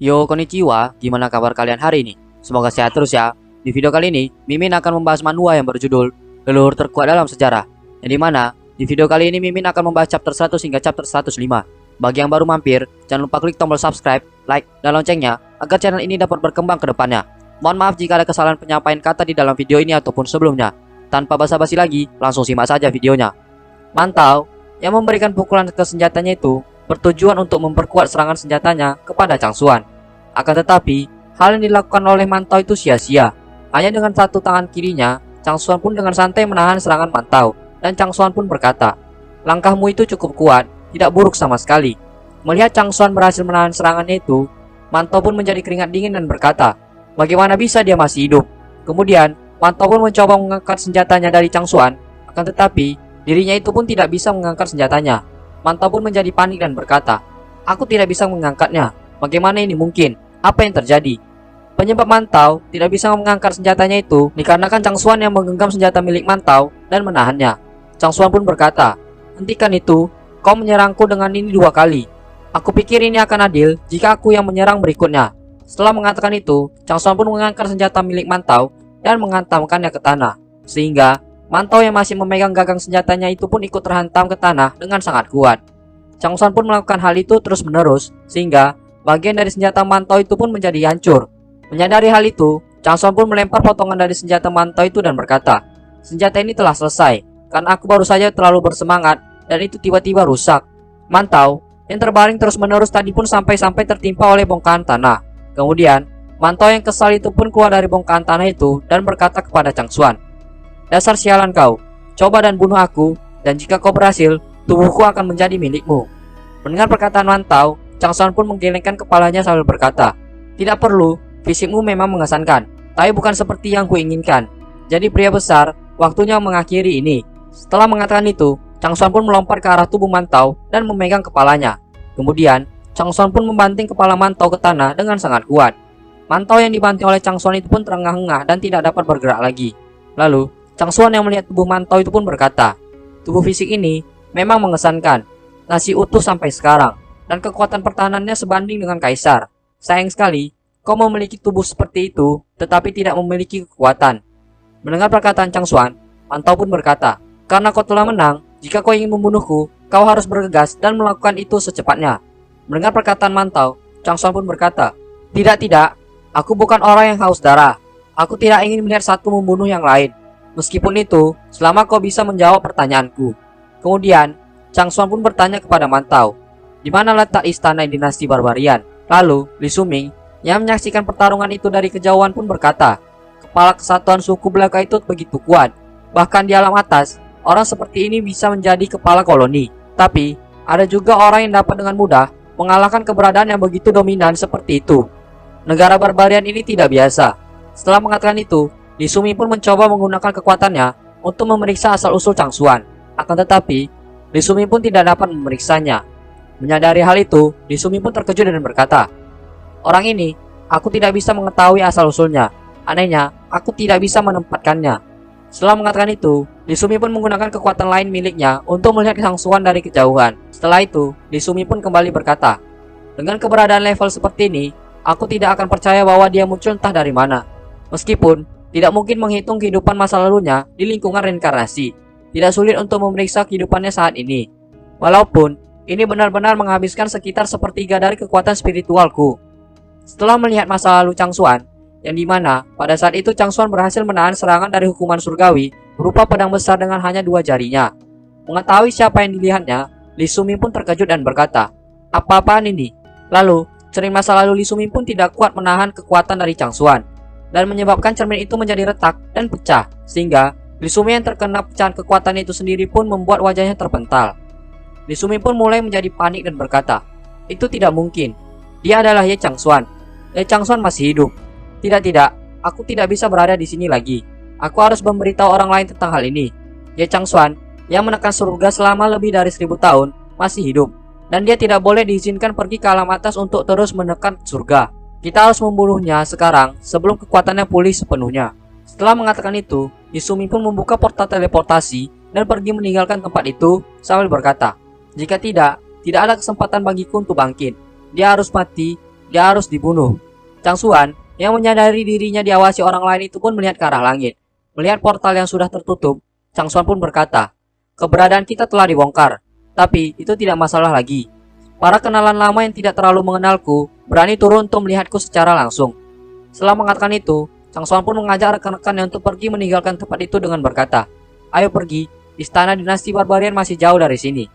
Yo, konnichiwa, gimana kabar kalian hari ini? Semoga sehat terus ya. Di video kali ini, Mimin akan membahas manhwa yang berjudul Leluhur Terkuat Dalam Sejarah. Yang dimana, di video kali ini Mimin akan membahas chapter 100 hingga chapter 105. Bagi yang baru mampir, jangan lupa klik tombol subscribe, like, dan loncengnya agar channel ini dapat berkembang ke depannya. Mohon maaf jika ada kesalahan penyampaian kata di dalam video ini ataupun sebelumnya. Tanpa basa-basi lagi, langsung simak saja videonya. Mantau, yang memberikan pukulan ke senjatanya itu bertujuan untuk memperkuat serangan senjatanya kepada Changsuan. Akan tetapi, hal yang dilakukan oleh Mantau itu sia-sia. Hanya dengan satu tangan kirinya, Changsuan pun dengan santai menahan serangan Mantau. Dan Changsuan pun berkata, "Langkahmu itu cukup kuat, tidak buruk sama sekali." Melihat Changsuan berhasil menahan serangannya itu, Mantau pun menjadi keringat dingin dan berkata, bagaimana bisa dia masih hidup? Kemudian, Mantau pun mencoba mengangkat senjatanya dari Changsuan. Akan tetapi, dirinya itu pun tidak bisa mengangkat senjatanya. Mantau pun menjadi panik dan berkata, "Aku tidak bisa mengangkatnya. Bagaimana ini mungkin? Apa yang terjadi?" Penyebab Mantau tidak bisa mengangkat senjatanya itu dikarenakan Changsuan yang menggenggam senjata milik Mantau dan menahannya. Changsuan pun berkata, "Hentikan itu, kau menyerangku dengan ini 2 kali. Aku pikir ini akan adil jika aku yang menyerang berikutnya." Setelah mengatakan itu, Changsuan pun mengangkat senjata milik Mantau dan menghantamkannya ke tanah. Sehingga Mantau yang masih memegang gagang senjatanya itu pun ikut terhantam ke tanah dengan sangat kuat. Changsuan pun melakukan hal itu terus-menerus, sehingga bagian dari senjata Mantau itu pun menjadi hancur. Menyadari hal itu, Changsuan pun melempar potongan dari senjata Mantau itu dan berkata, "Senjata ini telah selesai, karena aku baru saja terlalu bersemangat dan itu tiba-tiba rusak." Mantau yang terbaring terus-menerus tadi pun sampai-sampai tertimpa oleh bongkahan tanah. Kemudian, Mantau yang kesal itu pun keluar dari bongkahan tanah itu dan berkata kepada Changsuan, "Dasar sialan kau, coba dan bunuh aku, dan jika kau berhasil, tubuhku akan menjadi milikmu." Mendengar perkataan Mantau, Changsuan pun menggelengkan kepalanya sambil berkata, "Tidak perlu, fisikmu memang mengesankan, tapi bukan seperti yang kuinginkan. Jadi pria besar, waktunya mengakhiri ini." Setelah mengatakan itu, Changsuan pun melompat ke arah tubuh Mantau dan memegang kepalanya. Kemudian, Changsuan pun membanting kepala Mantau ke tanah dengan sangat kuat. Mantau yang dibanting oleh Changsuan itu pun terengah-engah dan tidak dapat bergerak lagi. Lalu, Changsuan yang melihat tubuh Mantau itu pun berkata, "Tubuh fisik ini memang mengesankan, masih utuh sampai sekarang, dan kekuatan pertahanannya sebanding dengan kaisar. Sayang sekali, kau memiliki tubuh seperti itu, tetapi tidak memiliki kekuatan." Mendengar perkataan Changsuan, Mantau pun berkata, "Karena kau telah menang, jika kau ingin membunuhku, kau harus bergegas dan melakukan itu secepatnya." Mendengar perkataan Mantau, Changsuan pun berkata, Tidak, aku bukan orang yang haus darah. Aku tidak ingin melihat satu membunuh yang lain. Meskipun itu, selama kau bisa menjawab pertanyaanku." Kemudian, Changsuan pun bertanya kepada Mantau, "Di mana letak istana dinasti Barbarian?" Lalu, Li Suming yang menyaksikan pertarungan itu dari kejauhan pun berkata, "Kepala kesatuan suku belaka itu begitu kuat. Bahkan di alam atas, orang seperti ini bisa menjadi kepala koloni. Tapi, ada juga orang yang dapat dengan mudah mengalahkan keberadaan yang begitu dominan seperti itu. Negara Barbarian ini tidak biasa." Setelah mengatakan itu, Li Suming pun mencoba menggunakan kekuatannya untuk memeriksa asal-usul Changsuan. Akan tetapi, Li Suming pun tidak dapat memeriksanya. Menyadari hal itu, Li Suming pun terkejut dan berkata, "Orang ini, aku tidak bisa mengetahui asal-usulnya. Anehnya, aku tidak bisa menempatkannya." Setelah mengatakan itu, Li Suming pun menggunakan kekuatan lain miliknya untuk melihat Changsuan dari kejauhan. Setelah itu, Li Suming pun kembali berkata, "Dengan keberadaan level seperti ini, aku tidak akan percaya bahwa dia muncul entah dari mana. Meskipun tidak mungkin menghitung kehidupan masa lalunya di lingkungan reinkarnasi, tidak sulit untuk memeriksa kehidupannya saat ini. Walaupun ini benar-benar menghabiskan sekitar sepertiga dari kekuatan spiritualku." Setelah melihat masa lalu Changsuan, yang dimana pada saat itu Changsuan berhasil menahan serangan dari hukuman surgawi berupa pedang besar dengan hanya 2 jarinya. Mengetahui siapa yang dilihatnya, Li Suming pun terkejut dan berkata, "Apa-apaan ini?" Lalu, cermin masa lalu Li Suming pun tidak kuat menahan kekuatan dari Changsuan, dan menyebabkan cermin itu menjadi retak dan pecah, sehingga Li Suming yang terkena pecahan kekuatan itu sendiri pun membuat wajahnya terpental. Li Suming pun mulai menjadi panik dan berkata, "Itu tidak mungkin. Dia adalah Ye Changsuan. Ye Changsuan masih hidup. Tidak, aku tidak bisa berada di sini lagi. Aku harus memberitahu orang lain tentang hal ini. Ye Changsuan yang menekan surga selama lebih dari 1000 tahun masih hidup, dan dia tidak boleh diizinkan pergi ke alam atas untuk terus menekan surga. Kita harus membunuhnya sekarang sebelum kekuatannya pulih sepenuhnya." Setelah mengatakan itu, Li Suming pun membuka portal teleportasi dan pergi meninggalkan tempat itu sambil berkata, "Jika tidak ada kesempatan bagiku untuk bangkit. Dia harus mati dia harus dibunuh. Chang Xuan yang menyadari dirinya diawasi orang lain itu pun melihat ke arah langit. Melihat portal yang sudah tertutup, Chang Xuan pun berkata, "Keberadaan kita telah dibongkar, tapi itu tidak masalah lagi. Para kenalan lama yang tidak terlalu mengenalku berani turun untuk melihatku secara langsung." Setelah mengatakan itu, Chang Xuan pun mengajak rekan-rekannya untuk pergi meninggalkan tempat itu dengan berkata, "Ayo pergi, istana dinasti Barbarian masih jauh dari sini."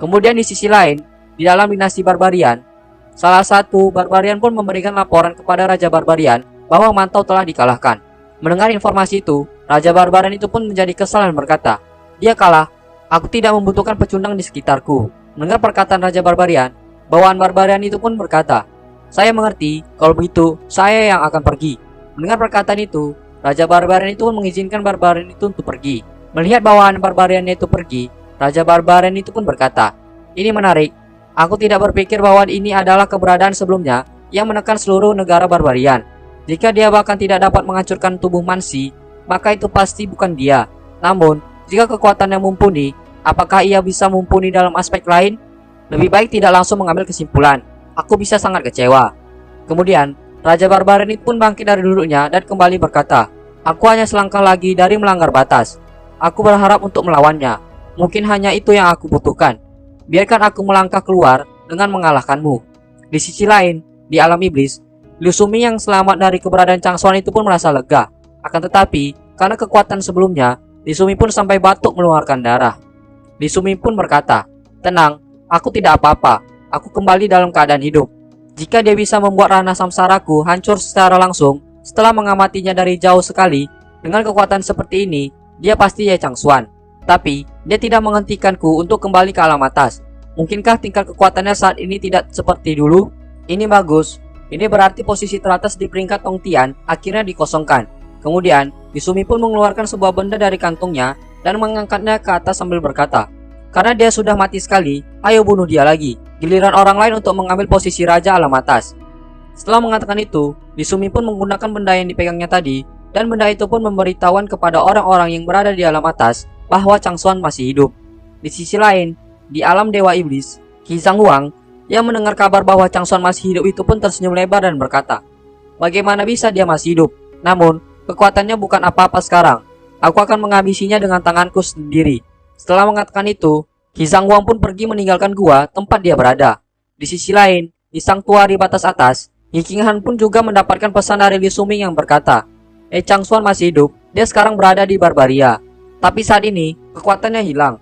Kemudian di sisi lain, di dalam dinasti Barbarian, salah satu Barbarian pun memberikan laporan kepada Raja Barbarian bahwa Mantau telah dikalahkan. Mendengar informasi itu, Raja Barbarian itu pun menjadi kesal dan berkata, "Dia kalah, aku tidak membutuhkan pecundang di sekitarku." Mendengar perkataan Raja Barbarian, bawaan Barbarian itu pun berkata, "Saya mengerti, kalau begitu saya yang akan pergi." Mendengar perkataan itu, Raja Barbarian itu pun mengizinkan Barbarian itu untuk pergi. Melihat bawaan Barbariannya itu pergi, Raja Barbarian itu pun berkata, "Ini menarik. Aku tidak berpikir bahwa ini adalah keberadaan sebelumnya yang menekan seluruh negara Barbarian. Jika dia bahkan tidak dapat menghancurkan tubuh Mansi, maka itu pasti bukan dia. Namun, jika kekuatannya mumpuni, apakah ia bisa mumpuni dalam aspek lain? Lebih baik tidak langsung mengambil kesimpulan. Aku bisa sangat kecewa." Kemudian, Raja Barbarian itu pun bangkit dari duduknya dan kembali berkata, "Aku hanya selangkah lagi dari melanggar batas. Aku berharap untuk melawannya. Mungkin hanya itu yang aku butuhkan. Biarkan aku melangkah keluar dengan mengalahkanmu." Di sisi lain, di alam iblis, Liu Sumi yang selamat dari keberadaan Chang Xuan itu pun merasa lega. Akan tetapi, karena kekuatan sebelumnya, Liu Sumi pun sampai batuk mengeluarkan darah. Liu Sumi pun berkata, "Tenang, aku tidak apa-apa. Aku kembali dalam keadaan hidup. Jika dia bisa membuat ranah samsaraku hancur secara langsung setelah mengamatinya dari jauh sekali, dengan kekuatan seperti ini, dia pasti ya Chang Xuan. Tapi, dia tidak menghentikanku untuk kembali ke alam atas. Mungkinkah tingkat kekuatannya saat ini tidak seperti dulu? Ini bagus. Ini berarti posisi teratas di peringkat Tongtian akhirnya dikosongkan." Kemudian, Yusumi pun mengeluarkan sebuah benda dari kantongnya dan mengangkatnya ke atas sambil berkata, "Karena dia sudah mati sekali, ayo bunuh dia lagi. Giliran orang lain untuk mengambil posisi Raja Alam Atas." Setelah mengatakan itu, Yusumi pun menggunakan benda yang dipegangnya tadi, dan benda itu pun memberitahuan kepada orang-orang yang berada di alam atas bahwa Chang Xuan masih hidup. Di sisi lain, di alam Dewa Iblis, Qi Zhanghuang yang mendengar kabar bahwa Chang Xuan masih hidup itu pun tersenyum lebar dan berkata, "Bagaimana bisa dia masih hidup? Namun, kekuatannya bukan apa-apa sekarang. Aku akan menghabisinya dengan tanganku sendiri." Setelah mengatakan itu, Qi Zhanghuang pun pergi meninggalkan gua tempat dia berada. Di sisi lain, di Sanktuari batas atas, Yi Qinghan pun juga mendapatkan pesan dari Liu Suming yang berkata, Chang Xuan masih hidup, dia sekarang berada di Barbaria. Tapi saat ini, kekuatannya hilang."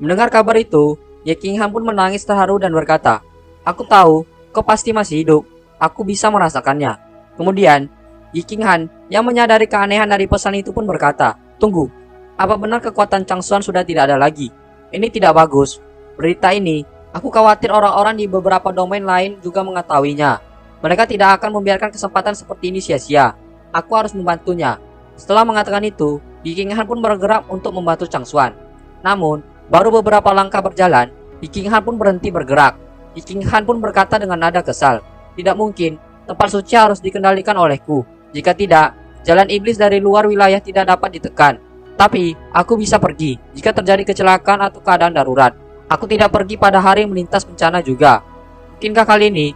Mendengar kabar itu, Yi Qinghan pun menangis terharu dan berkata, "Aku tahu, kau pasti masih hidup. Aku bisa merasakannya." Kemudian, Yi Qinghan yang menyadari keanehan dari pesan itu pun berkata, "Tunggu, apa benar kekuatan Chang Xuan sudah tidak ada lagi? Ini tidak bagus. Berita ini, aku khawatir orang-orang di beberapa domain lain juga mengetahuinya. Mereka tidak akan membiarkan kesempatan seperti ini sia-sia. Aku harus membantunya." Setelah mengatakan itu, Yi Qinghan pun bergerak untuk membantu Chang Xuan. Namun, baru beberapa langkah berjalan, Yi Qinghan pun berhenti bergerak. Yi Qinghan pun berkata dengan nada kesal, "Tidak mungkin, tempat suci harus dikendalikan olehku. Jika tidak, jalan iblis dari luar wilayah tidak dapat ditekan. Tapi, aku bisa pergi jika terjadi kecelakaan atau keadaan darurat. Aku tidak pergi pada hari melintas bencana juga. Mungkinkah kali ini,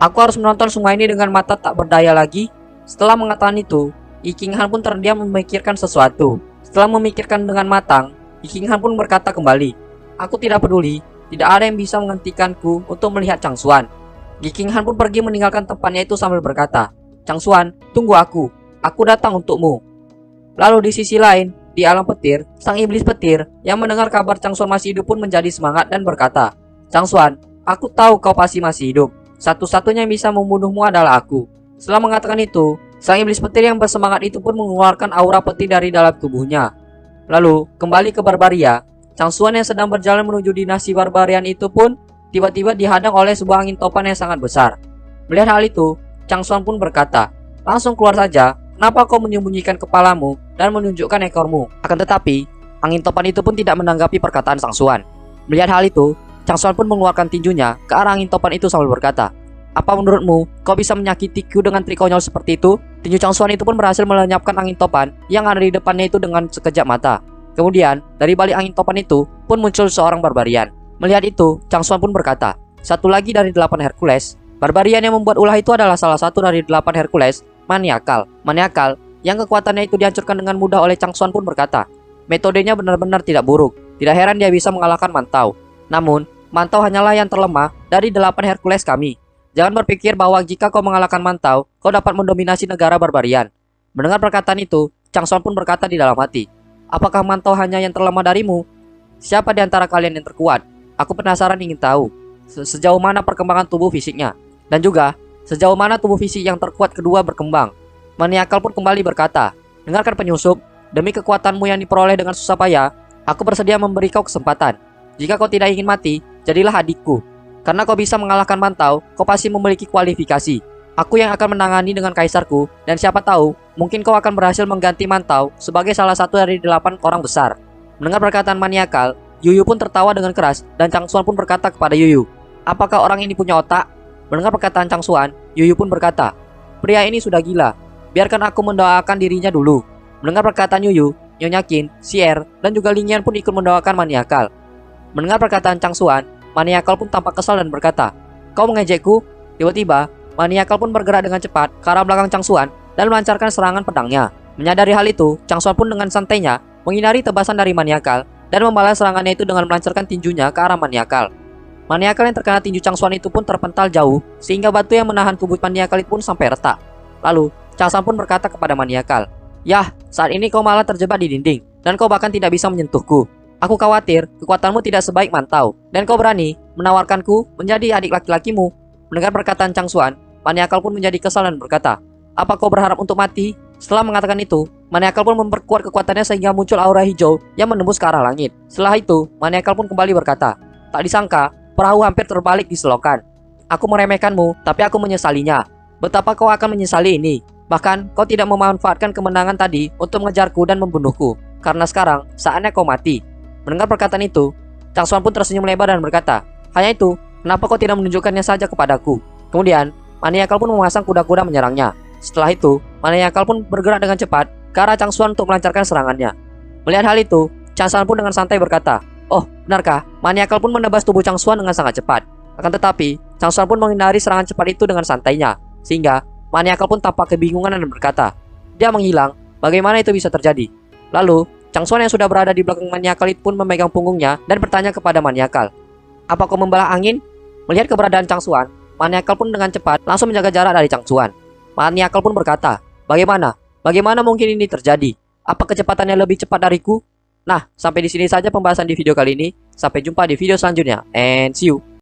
aku harus menonton semua ini dengan mata tak berdaya lagi?" Setelah mengatakan itu, Yi Qinghan pun terdiam memikirkan sesuatu. Setelah memikirkan dengan matang, Yi Qinghan pun berkata kembali, "Aku tidak peduli, tidak ada yang bisa menghentikanku untuk melihat Chang Xuan." Yi Qinghan pun pergi meninggalkan tempatnya itu sambil berkata, "Chang Xuan, tunggu aku datang untukmu." Lalu di sisi lain, di alam petir, sang iblis petir yang mendengar kabar Chang Xuan masih hidup pun menjadi semangat dan berkata, "Chang Xuan, aku tahu kau pasti masih hidup. Satu-satunya yang bisa membunuhmu adalah aku." Setelah mengatakan itu, sang iblis petir yang bersemangat itu pun mengeluarkan aura petir dari dalam tubuhnya. Lalu, kembali ke Barbaria, Chang Xuan yang sedang berjalan menuju dinasti Barbarian itu pun tiba-tiba dihadang oleh sebuah angin topan yang sangat besar. Melihat hal itu, Chang Xuan pun berkata, "Langsung keluar saja, kenapa kau menyembunyikan kepalamu dan menunjukkan ekormu?" Akan tetapi, angin topan itu pun tidak menanggapi perkataan Chang Xuan. Melihat hal itu, Chang Xuan pun mengeluarkan tinjunya ke arah angin topan itu sambil berkata, "Apa menurutmu, kau bisa menyakitiku dengan trik konyol seperti itu?" Tinju Chang Xuan itu pun berhasil melenyapkan angin topan yang ada di depannya itu dengan sekejap mata. Kemudian, dari balik angin topan itu pun muncul seorang Barbarian. Melihat itu, Chang Xuan pun berkata, "Satu lagi dari 8 Hercules, Barbarian yang membuat ulah itu adalah salah satu dari 8 Hercules, Maniakal. Maniakal yang kekuatannya itu dihancurkan dengan mudah oleh Chang Xuan pun berkata, metodenya benar-benar tidak buruk. Tidak heran dia bisa mengalahkan Mantau. Namun, Mantau hanyalah yang terlemah dari 8 Hercules kami. Jangan berpikir bahwa jika kau mengalahkan Mantau, kau dapat mendominasi negara Barbarian. Mendengar perkataan itu, Chang Xuan pun berkata di dalam hati, apakah Mantau hanya yang terlemah darimu? Siapa di antara kalian yang terkuat? Aku penasaran ingin tahu sejauh mana perkembangan tubuh fisiknya. Dan juga, sejauh mana tubuh fisik yang terkuat kedua berkembang. Maniakal pun kembali berkata, dengarkan penyusup, demi kekuatanmu yang diperoleh dengan susah payah, aku bersedia memberi kau kesempatan. Jika kau tidak ingin mati, jadilah adikku. Karena kau bisa mengalahkan Mantau, kau pasti memiliki kualifikasi. Aku yang akan menangani dengan kaisarku, dan siapa tahu, mungkin kau akan berhasil mengganti Mantau sebagai salah satu dari 8 orang besar. Mendengar perkataan Maniakal, Yuyu pun tertawa dengan keras, dan Chang Xuan pun berkata kepada Yuyu, apakah orang ini punya otak? Mendengar perkataan Chang Xuan, Yuyu pun berkata, pria ini sudah gila, biarkan aku mendoakan dirinya dulu. Mendengar perkataan Yuyu, Nyonya Qin, Xier, dan juga Lingyan pun ikut mendoakan Maniakal. Mendengar perkataan Chang Xuan, Maniakal pun tampak kesal dan berkata, kau mengejekku? Tiba-tiba, Maniakal pun bergerak dengan cepat ke arah belakang Chang Xuan dan melancarkan serangan pedangnya. Menyadari hal itu, Chang Xuan pun dengan santainya menghindari tebasan dari Maniakal dan membalas serangannya itu dengan melancarkan tinjunya ke arah Maniakal. Maniakal yang terkena tinju Chang Xuan itu pun terpental jauh sehingga batu yang menahan tubuh Maniakal itu pun sampai retak. Lalu, Chang Xuan pun berkata kepada Maniakal, yah, saat ini kau malah terjebak di dinding dan kau bahkan tidak bisa menyentuhku. Aku khawatir kekuatanmu tidak sebaik Mantau dan kau berani menawarkanku menjadi adik laki-lakimu. Mendengar perkataan Chang Xuan, Maniakal pun menjadi kesal dan berkata, apa kau berharap untuk mati? Setelah mengatakan itu, Maniakal pun memperkuat kekuatannya sehingga muncul aura hijau yang menembus ke arah langit. Setelah itu, Maniakal pun kembali berkata, tak disangka, perahu hampir terbalik di selokan. Aku meremehkanmu, tapi aku menyesalinya. Betapa kau akan menyesali ini. Bahkan, kau tidak memanfaatkan kemenangan tadi untuk mengejarku dan membunuhku. Karena sekarang, saatnya kau mati. Mendengar perkataan itu, Chang Xuan pun tersenyum lebar dan berkata, hanya itu, kenapa kau tidak menunjukkannya saja kepadaku? Kemudian, Maniakal pun memasang kuda-kuda menyerangnya. Setelah itu, Maniakal pun bergerak dengan cepat ke arah Chang Xuan untuk melancarkan serangannya. Melihat hal itu, Chang Xuan pun dengan santai berkata, oh, benarkah? Maniakal pun menebas tubuh Chang Xuan dengan sangat cepat. Akan tetapi, Chang Xuan pun menghindari serangan cepat itu dengan santainya, sehingga Maniakal pun tampak kebingungan dan berkata, dia menghilang, bagaimana itu bisa terjadi? Lalu, Chang Xuan yang sudah berada di belakang Maniakal itu pun memegang punggungnya dan bertanya kepada Maniakal, apa kau membelah angin? Melihat keberadaan Chang Xuan, Maniakal pun dengan cepat langsung menjaga jarak dari Chang Xuan. Maniakal pun berkata, bagaimana? Bagaimana mungkin ini terjadi? Apa kecepatannya lebih cepat dariku? Nah, sampai di sini saja pembahasan di video kali ini. Sampai jumpa di video selanjutnya. And see you.